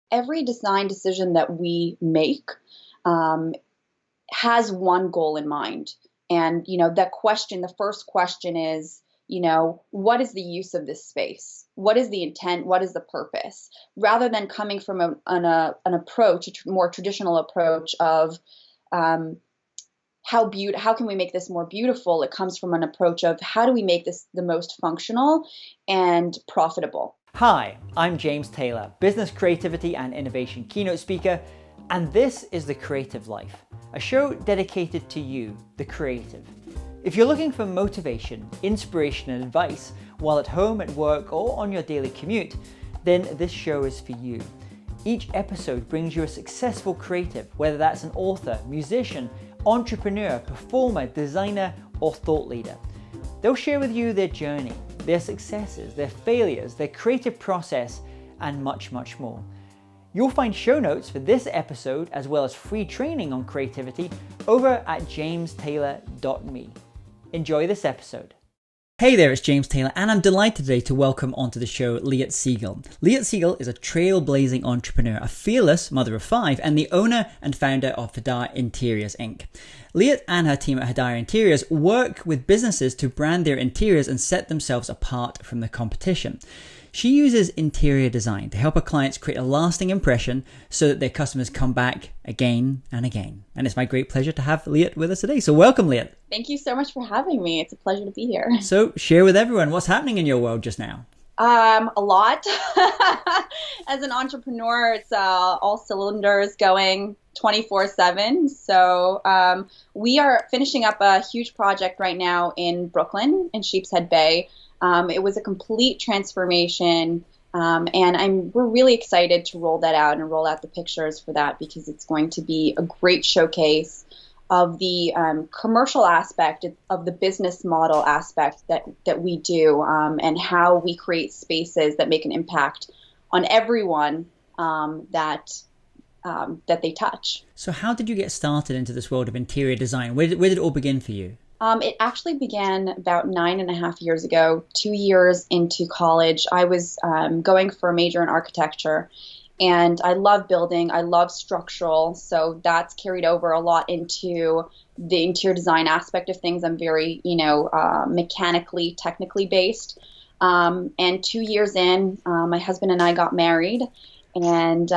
Every design decision that we make um, has one goal in mind. And, that question, the first question is, what is the use of this space? What is the intent? What is the purpose? Rather than coming from an approach, more traditional approach of how can we make this more beautiful? It comes from an approach of how do we make this the most functional and profitable? Hi, I'm James Taylor, business creativity and innovation keynote speaker, and this is The Creative Life, a show dedicated to you, the creative. If you're looking for motivation, inspiration, and advice while at home, at work, or on your daily commute, then this show is for you. Each episode brings you a successful creative, whether that's an author, musician, entrepreneur, performer, designer, or thought leader. They'll share with you their journey, their successes, their failures, their creative process, and much, much more. You'll find show notes for this episode as well as free training on creativity over at jamestaylor.me. Enjoy this episode. Hey there, it's James Taylor, and I'm delighted today to welcome onto the show Liat Siegel. Liat Siegel is a trailblazing entrepreneur, a fearless mother of five, and the owner and founder of Hadar Interiors Inc. Liat and her team at Hadar Interiors work with businesses to brand their interiors and set themselves apart from the competition. She uses interior design to help her clients create a lasting impression so that their customers come back again and again. And it's my great pleasure to have Liat with us today. So welcome, Liat. Thank you so much for having me. It's a pleasure to be here. So share with everyone what's happening in your world just now. A lot. As an entrepreneur, it's all cylinders going 24/7. So we are finishing up a huge project right now in Brooklyn, in Sheepshead Bay. It was a complete transformation, and we're really excited to roll that out and roll out the pictures for that because it's going to be a great showcase of the commercial aspect of the business model aspect that we do, and how we create spaces that make an impact on everyone that they touch. So how did you get started into this world of interior design? Where did it all begin for you? It actually began about 9.5 years ago, 2 years into college. I was going for a major in architecture, and I love building. I love structural, so that's carried over a lot into the interior design aspect of things. I'm very, mechanically, technically based. And 2 years in, my husband and I got married, and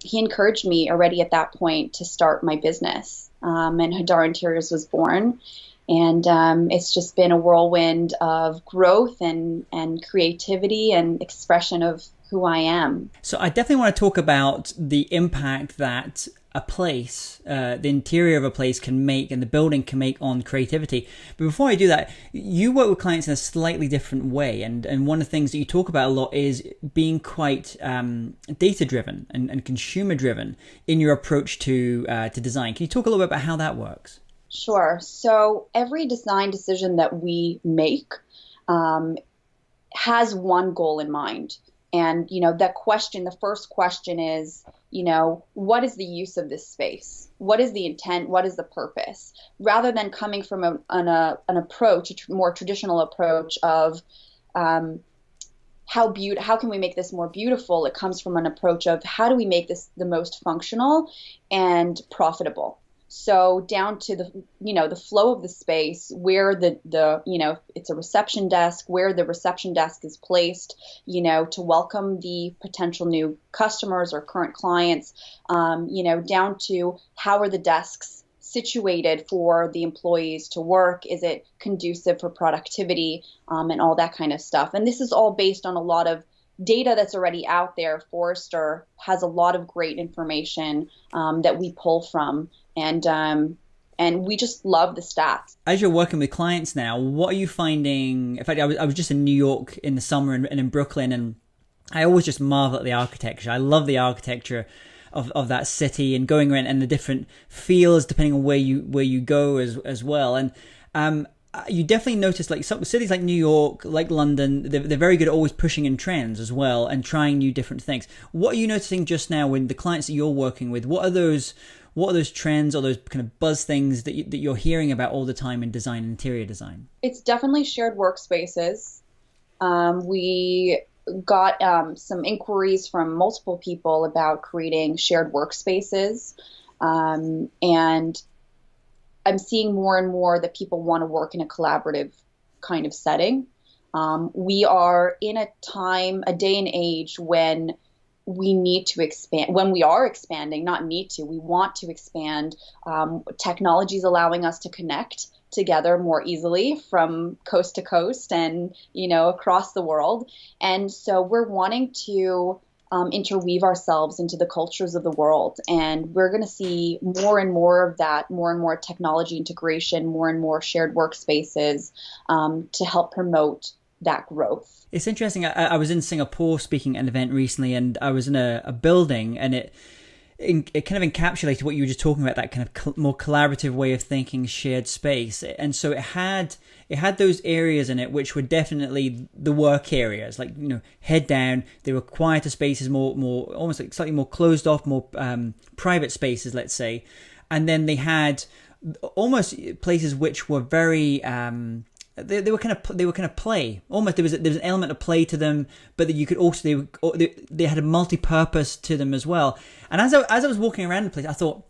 he encouraged me already at that point to start my business. And Hadar Interiors was born. And it's just been a whirlwind of growth and creativity and expression of who I am. So I definitely want to talk about the impact that a place, the interior of a place can make and the building can make on creativity. But before I do that, you work with clients in a slightly different way. And one of the things that you talk about a lot is being quite data-driven and consumer-driven in your approach to design. Can you talk a little bit about how that works? Sure. So every design decision that we make has one goal in mind. And, that question, the first question is, what is the use of this space? What is the intent? What is the purpose? Rather than coming from an approach, a more traditional approach of how can we make this more beautiful? It comes from an approach of how do we make this the most functional and profitable? So down to the flow of the space, where it's a reception desk, where the reception desk is placed, to welcome the potential new customers or current clients, down to how are the desks situated for the employees to work? Is it conducive for productivity, and all that kind of stuff? And this is all based on a lot of data that's already out there. Forrester has a lot of great information that we pull from. And we just love the stats. As you're working with clients now, what are you finding? In fact, I was just in New York in the summer and in Brooklyn, and I always just marvel at the architecture. I love the architecture of that city and going around and the different feels depending on where you go as well. And you definitely notice like some cities like New York, like London, they're very good at always pushing in trends as well and trying new different things. What are you noticing just now with the clients that you're working with? What are those trends or those kind of buzz things that you're hearing about all the time in design and interior design? It's definitely shared workspaces. We got some inquiries from multiple people about creating shared workspaces. And I'm seeing more and more that people want to work in a collaborative kind of setting. We are in a day and age when we need to expand, when we are expanding, not need to, we want to expand. Technology is allowing us to connect together more easily from coast to coast and, across the world. And so we're wanting to interweave ourselves into the cultures of the world. And we're going to see more and more of that, more and more technology integration, more and more shared workspaces to help promote that growth. It's interesting. I was in Singapore speaking at an event recently, and I was in a building, and it kind of encapsulated what you were just talking about, that kind of more collaborative way of thinking, shared space. And so it had those areas in it which were definitely the work areas, like, head down. They were quieter spaces, more almost like slightly more closed off, more private spaces, let's say. And then they had almost places which were very they were kind of play. Almost there was an element of play to them, but that you could also they had a multi-purpose to them as well. And as I was walking around the place, I thought,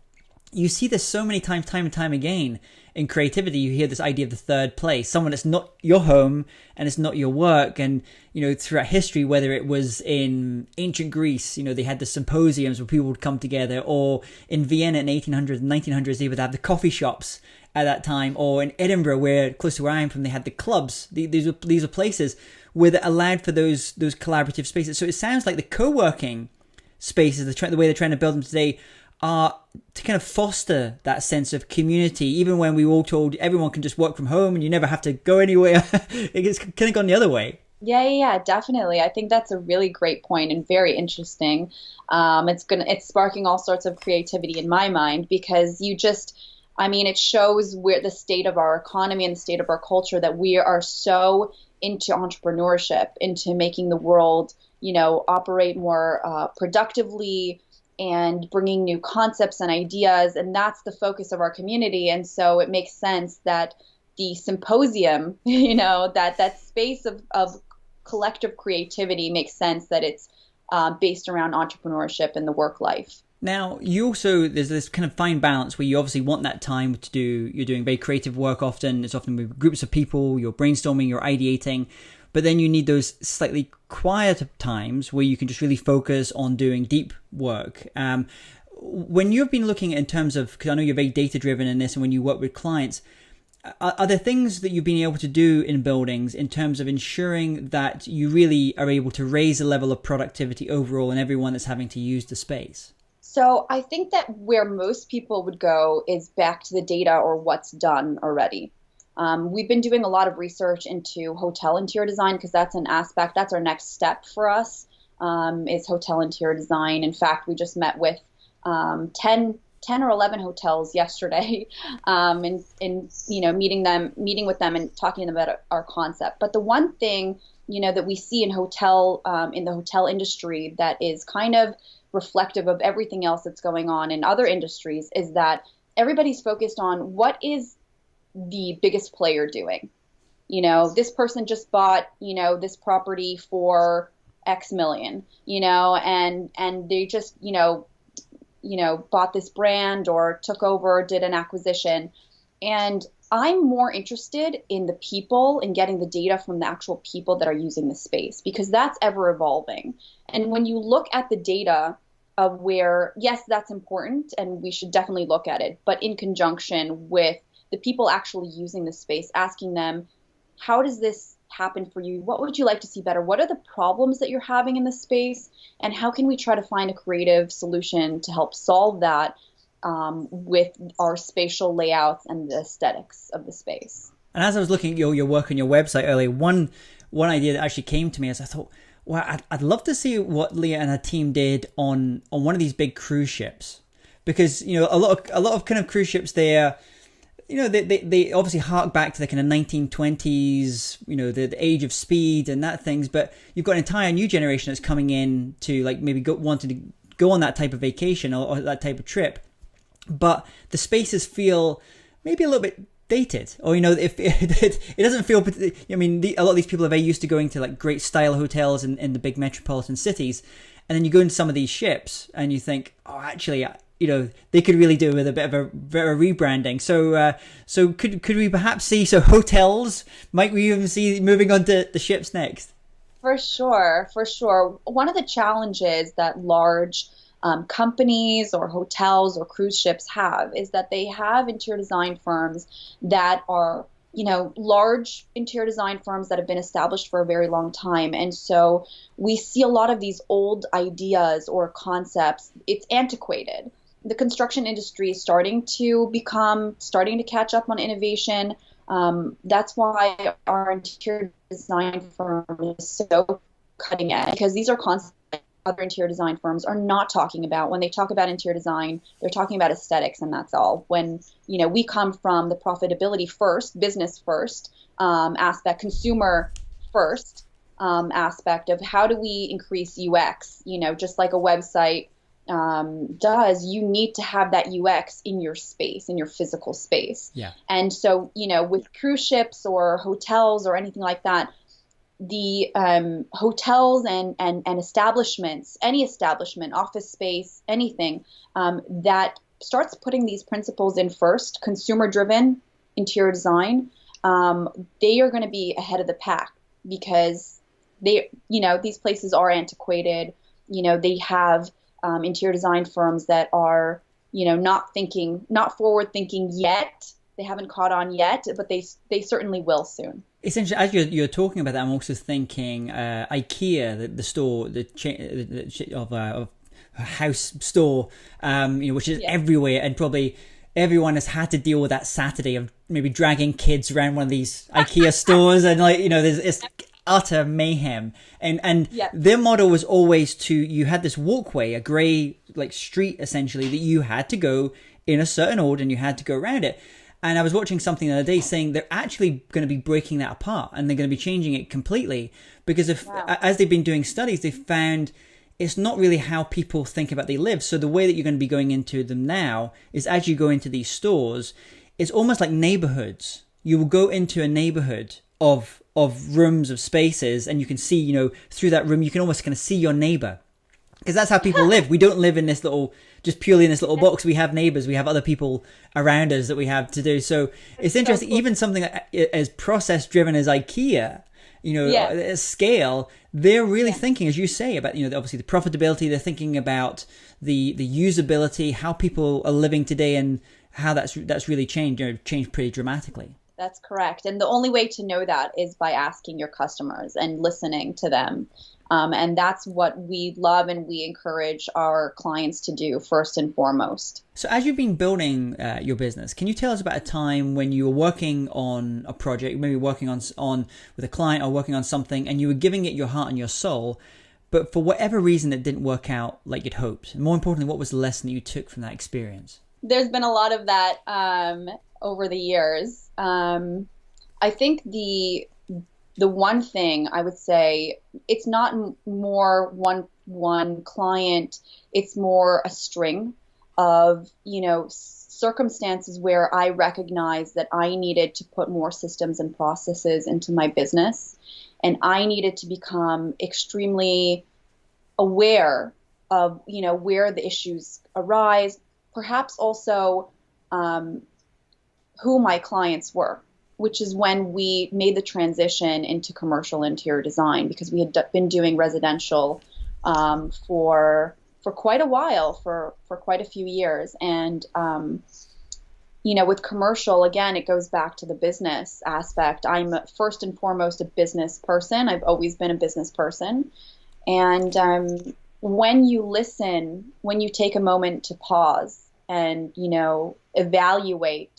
you see this so many times, time and time again in creativity. You hear this idea of the third place, someone that's not your home and it's not your work. And throughout history, whether it was in ancient Greece, they had the symposiums where people would come together, or in Vienna in 1800s and 1900s, they would have the coffee shops at that time, or in Edinburgh, where close to where I am from, they had the clubs. These are places where that allowed for those collaborative spaces. So it sounds like the co-working spaces, the way they're trying to build them today, are to kind of foster that sense of community, even when we were all told everyone can just work from home and you never have to go anywhere. It's kind of gone the other way. Yeah, definitely. I think that's a really great point and very interesting. It's sparking all sorts of creativity in my mind, because it shows where the state of our economy and the state of our culture, that we are so into entrepreneurship, into making the world, operate more productively, and bringing new concepts and ideas. And that's the focus of our community. And so it makes sense that the symposium, that space of collective creativity, makes sense that it's based around entrepreneurship and the work life. Now, there's this kind of fine balance where you obviously want that time you're doing very creative work often. It's often with groups of people, you're brainstorming, you're ideating, but then you need those slightly quieter times where you can just really focus on doing deep work. When you've been looking in terms of, because I know you're very data driven in this, and when you work with clients, are there things that you've been able to do in buildings in terms of ensuring that you really are able to raise the level of productivity overall in everyone that's having to use the space? So I think that where most people would go is back to the data or what's done already. We've been doing a lot of research into hotel interior design, because that's our next step for us, is hotel interior design. In fact, we just met with 10 or 11 hotels yesterday, and meeting with them and talking about our concept. But the one thing, that we see in the hotel industry that is kind of reflective of everything else that's going on in other industries, is that everybody's focused on what is the biggest player doing. This person just bought, this property for X million, and they just, bought this brand or took over, did an acquisition. And I'm more interested in the people and getting the data from the actual people that are using the space, because that's ever evolving. And when you look at the data of where, yes, that's important and we should definitely look at it, but in conjunction with the people actually using the space, asking them, how does this happen for you? What would you like to see better? What are the problems that you're having in the space? And how can we try to find a creative solution to help solve that with our spatial layouts and the aesthetics of the space? And as I was looking at your work on your website earlier, one idea that actually came to me is I thought, well, I'd love to see what Liat and her team did on one of these big cruise ships, because a lot of kind of cruise ships there, they obviously hark back to the kind of 1920s, the age of speed and that things, but you've got an entire new generation that's coming in to like maybe wanting to go on that type of vacation or that type of trip, but the spaces feel maybe a little bit dated, or if it doesn't feel. I mean, a lot of these people are very used to going to like great style hotels in the big metropolitan cities, and then you go into some of these ships and you think, oh, actually, they could really do with a bit of a rebranding. So could we perhaps see hotels? Might we even see moving on to the ships next? For sure. One of the challenges that large companies or hotels or cruise ships have is that they have interior design firms that are, large interior design firms that have been established for a very long time. And so we see a lot of these old ideas or concepts. It's antiquated. The construction industry is starting to catch up on innovation. That's why our interior design firm is so cutting edge, because these are concepts other interior design firms are not talking about. When they talk about interior design, they're talking about aesthetics, and that's all. When, we come from the profitability first, business first aspect, consumer first aspect of how do we increase UX, just like a website does, you need to have that UX in your space, in your physical space. Yeah. And so, with cruise ships or hotels or anything like that, the hotels and establishments, any establishment, office space, anything that starts putting these principles in first, consumer-driven interior design, they are going to be ahead of the pack, because these places are antiquated. They have interior design firms that are, not forward thinking yet. They haven't caught on yet, but they certainly will soon. Essentially, as you're talking about that, I'm also thinking IKEA, the store, the chain of a house store, which is everywhere, and probably everyone has had to deal with that Saturday of maybe dragging kids around one of these IKEA stores, and there's it's utter mayhem. And their model was always you had this walkway, a grey like street essentially, that you had to go in a certain order and you had to go around it. And I was watching something the other day saying they're actually going to be breaking that apart, and they're going to be changing it completely, because as they've been doing studies, they've found it's not really how people think about they live. So the way that you're going to be going into them now is, as you go into these stores, it's almost like neighborhoods. You will go into a neighborhood of rooms, of spaces, and you can see, through that room, you can almost kind of see your neighbor. Because that's how people live. We don't live in this just purely in this little box. We have neighbors. We have other people around us that we have to do. So it's interesting. So cool. Even something as process driven as IKEA, at scale, they're really thinking, as you say, about, obviously the profitability. They're thinking about the usability, how people are living today, and how that's really changed pretty dramatically. That's correct. And the only way to know that is by asking your customers and listening to them. And that's what we love and we encourage our clients to do first and foremost. So as you've been building your business, can you tell us about a time when you were working on a project, maybe working on with a client or working on something, and you were giving it your heart and your soul, but for whatever reason it didn't work out like you'd hoped? And more importantly, what was the lesson that you took from that experience? There's been a lot of that over the years. I think the one thing I would say, it's not more one client, it's more a string of, circumstances where I recognized that I needed to put more systems and processes into my business, and I needed to become extremely aware of, where the issues arise, perhaps also who my clients were, which is when we made the transition into commercial interior design, because we had been doing residential for quite a while, for quite a few years. And, with commercial, again, it goes back to the business aspect. I'm first and foremost a business person. I've always been a business person. And when you listen, when you take a moment to pause and, evaluate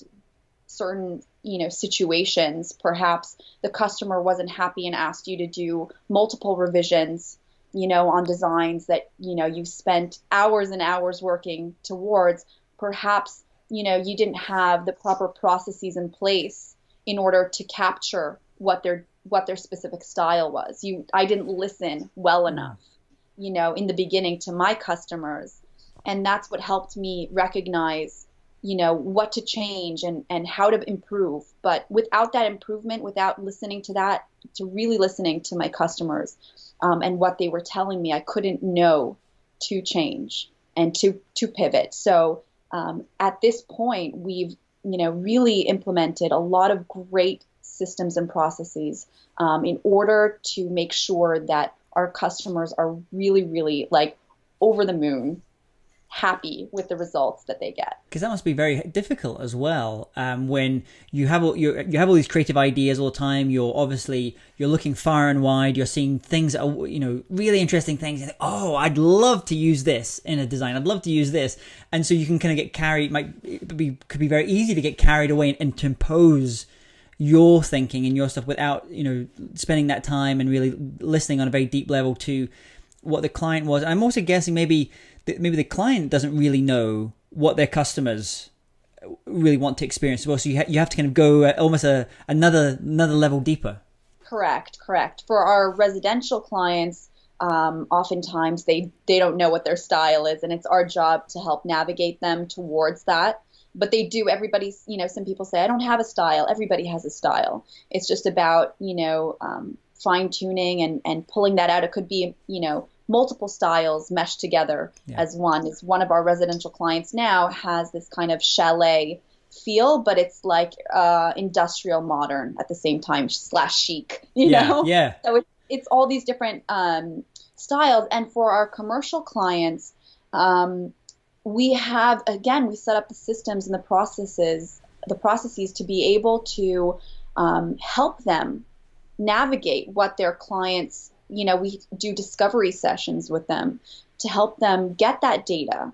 certain situations, perhaps the customer wasn't happy and asked you to do multiple revisions, on designs that, you spent hours and hours working towards. Perhaps, you didn't have the proper processes in place in order to capture what their specific style was. I didn't listen well enough, in the beginning to my customers. And that's what helped me recognize what to change and how to improve. But without that improvement, without listening to that, to really listening to my customers and what they were telling me, I couldn't know to change and to pivot. So at this point, we've really implemented a lot of great systems and processes in order to make sure that our customers are really, really like over the moon happy with the results that they get. Because that must be very difficult as well. When you have all these creative ideas all the time, you're looking far and wide. You're seeing things that are, really interesting things. You think, oh, I'd love to use this in a design. I'd love to use this, and so you can kind of get carried. Could be very easy to get carried away and to impose your thinking and your stuff without spending that time and really listening on a very deep level to what the client was. I'm also guessing maybe the client doesn't really know what their customers really want to experience as well. So you have to kind of go almost another level deeper. Correct. For our residential clients, oftentimes they don't know what their style is, and it's our job to help navigate them towards that. But they do. Everybody's, some people say, I don't have a style. Everybody has a style. It's just about, fine tuning and pulling that out. It could be, multiple styles meshed together as one. Is one of our residential clients now has this kind of chalet feel, but it's like industrial modern at the same time / chic, you know? Yeah. So it's all these different styles. And for our commercial clients, we set up the systems and the processes to be able to help them navigate what their clients, we do discovery sessions with them to help them get that data,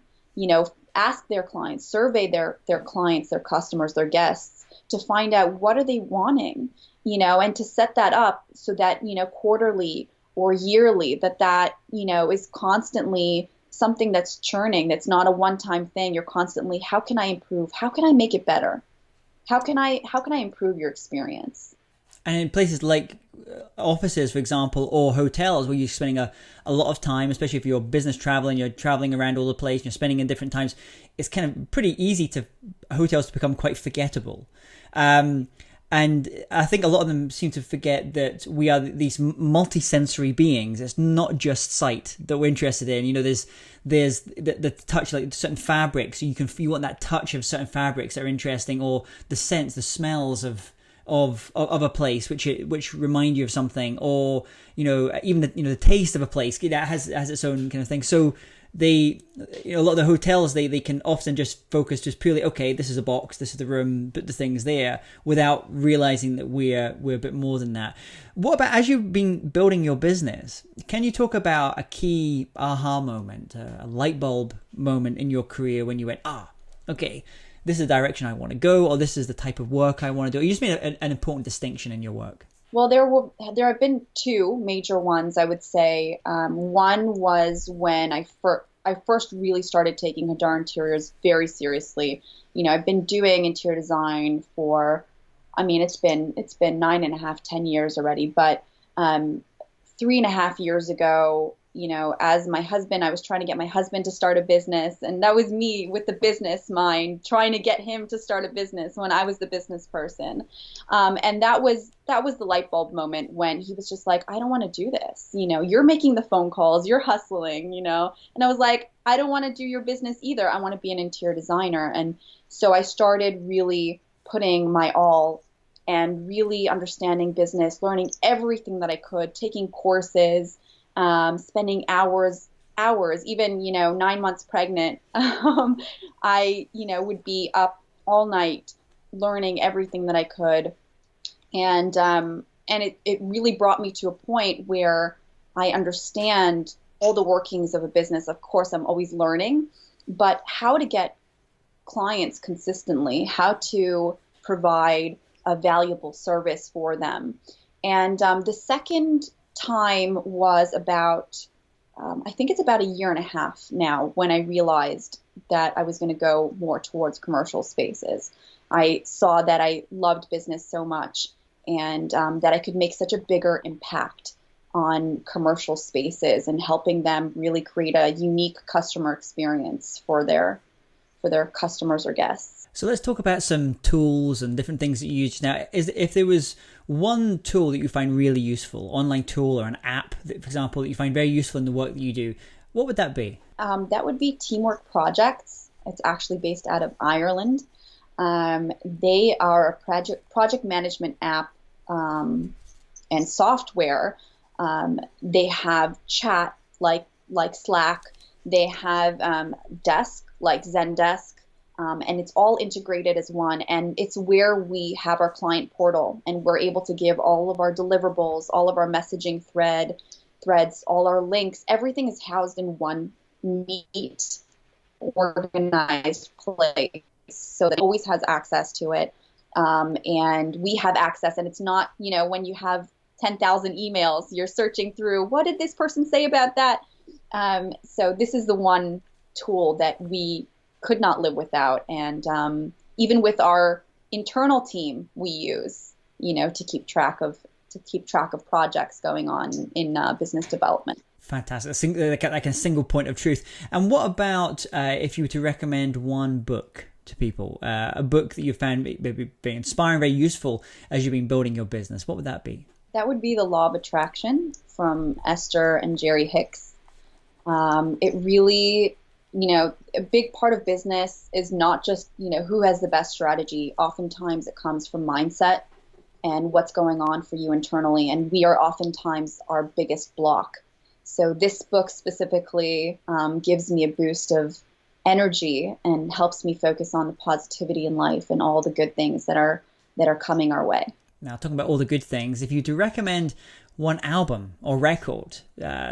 ask their clients, survey their clients, their customers, their guests to find out what are they wanting, and to set that up so that, quarterly or yearly that is constantly something that's churning, that's not a one-time thing. You're constantly, how can I improve? How can I make it better? How can I improve your experience? And in places like offices, for example, or hotels where you're spending a lot of time, especially if you're business traveling, you're traveling around all the place, you're spending in different times, it's kind of pretty easy to hotels to become quite forgettable. And I think a lot of them seem to forget that we are these multisensory beings. It's not just sight that we're interested in. There's the touch, like certain fabrics. You want that touch of certain fabrics that are interesting, or the scents, the smells of a place which remind you of something, or even the taste of a place that has its own kind of thing. So a lot of the hotels they can often just focus just purely, okay, this is a box, this is the room, but the thing's there, without realizing that we're a bit more than that. What about as you've been building your business? Can you talk about a key aha moment, a light bulb moment in your career when you went, okay, this is the direction I want to go, or this is the type of work I want to do? You just made an important distinction in your work. Well, there have been two major ones, I would say. One was when I first really started taking Hadar Interiors very seriously. I've been doing interior design for, it's been 9.5, 10 years already. But 3.5 years ago, as my husband, I was trying to get my husband to start a business, and that was me with the business mind, trying to get him to start a business when I was the business person. And that was the light bulb moment when he was just like, I don't want to do this. You're making the phone calls, you're hustling, and I was like, I don't want to do your business either. I want to be an interior designer. And so I started really putting my all and really understanding business, learning everything that I could, taking courses, spending hours, even, 9 months pregnant. I, would be up all night learning everything that I could. And it really brought me to a point where I understand all the workings of a business. Of course, I'm always learning, but how to get clients consistently, how to provide a valuable service for them. And the second time was about, I think it's about 1.5 years now, when I realized that I was going to go more towards commercial spaces. I saw that I loved business so much, and that I could make such a bigger impact on commercial spaces and helping them really create a unique customer experience for their customers or guests. So let's talk about some tools and different things that you use now. If there was one tool that you find really useful, online tool or an app, that, for example, that you find very useful in the work that you do, what would that be? That would be Teamwork Projects. It's actually based out of Ireland. They are a project management app and software. They have chat like Slack. They have desk like Zendesk. And it's all integrated as one. And it's where we have our client portal, and we're able to give all of our deliverables, all of our messaging threads, all our links. Everything is housed in one neat, organized place, so that it always has access to it. And we have access, and it's not, when you have 10,000 emails, you're searching through, what did this person say about that? So this is the one tool that we could not live without. And even with our internal team, we use, to keep track of projects going on in business development. Fantastic. Like a single point of truth. And what about if you were to recommend one book to people, a book that you found maybe very inspiring, very useful as you've been building your business? What would that be? That would be The Law of Attraction from Esther and Jerry Hicks. It really, a big part of business is not just, who has the best strategy. Oftentimes it comes from mindset and what's going on for you internally. And we are oftentimes our biggest block. So this book specifically gives me a boost of energy and helps me focus on the positivity in life and all the good things that are coming our way. Now, talking about all the good things, if you to recommend one album or record,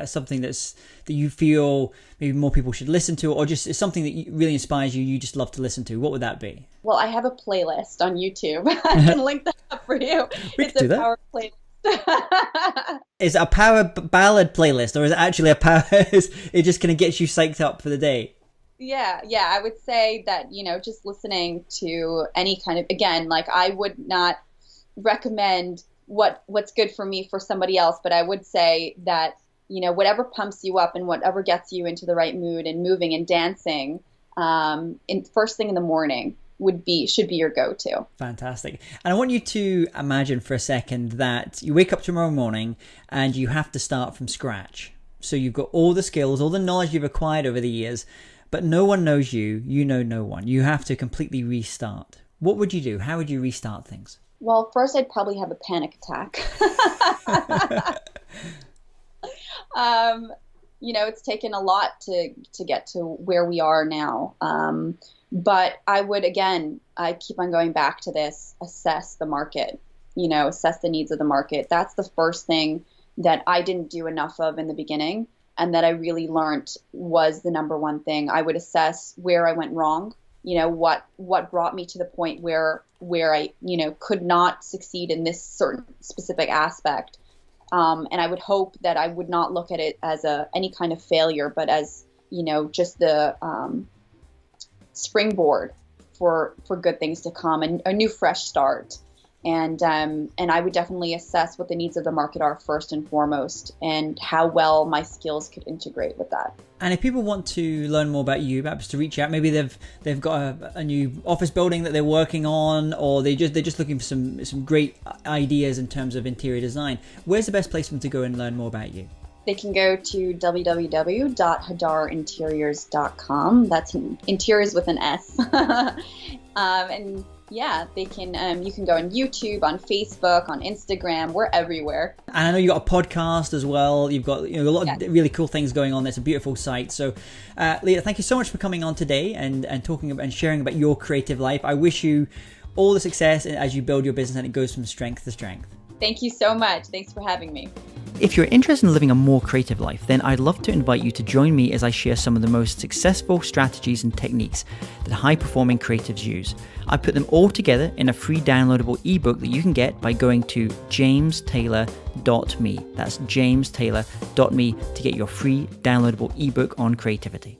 something that you feel maybe more people should listen to, or just is something that really inspires you just love to listen to, what would that be? Well, I have a playlist on YouTube. I can link that up for you. It's a power playlist. Is it a power ballad playlist, or is it actually a power? It just kind of gets you psyched up for the day? Yeah. I would say that, just listening to any kind of, again, like I would not recommend what's good for me for somebody else, but I would say that, whatever pumps you up and whatever gets you into the right mood and moving and dancing, in first thing in the morning should be your go-to. Fantastic. And I want you to imagine for a second that you wake up tomorrow morning and you have to start from scratch. So you've got all the skills, all the knowledge you've acquired over the years, but no one knows you. You know no one. You have to completely restart. What would you do? How would you restart things? Well, first I'd probably have a panic attack. It's taken a lot to get to where we are now. But I would, again, I keep on going back to this, assess the market, assess the needs of the market. That's the first thing that I didn't do enough of in the beginning, and that I really learned was the number one thing. I would assess where I went wrong, what brought me to the point where I, could not succeed in this certain specific aspect. And I would hope that I would not look at it as any kind of failure, but as, just the springboard for good things to come and a new fresh start. And I would definitely assess what the needs of the market are first and foremost, and how well my skills could integrate with that. And if people want to learn more about you, perhaps to reach out, maybe they've got a new office building that they're working on, or they're just looking for some great ideas in terms of interior design. Where's the best place for them to go and learn more about you? They can go to www.hadarinteriors.com. That's interiors with an S. And yeah, they can. You can go on YouTube, on Facebook, on Instagram. We're everywhere. And I know you got a podcast as well. You've got a lot of really cool things going on. It's a beautiful site. So, Liat, thank you so much for coming on today and talking about and sharing about your creative life. I wish you all the success as you build your business and it goes from strength to strength. Thank you so much. Thanks for having me. If you're interested in living a more creative life, then I'd love to invite you to join me as I share some of the most successful strategies and techniques that high-performing creatives use. I put them all together in a free downloadable ebook that you can get by going to jamestaylor.me. That's jamestaylor.me to get your free downloadable ebook on creativity.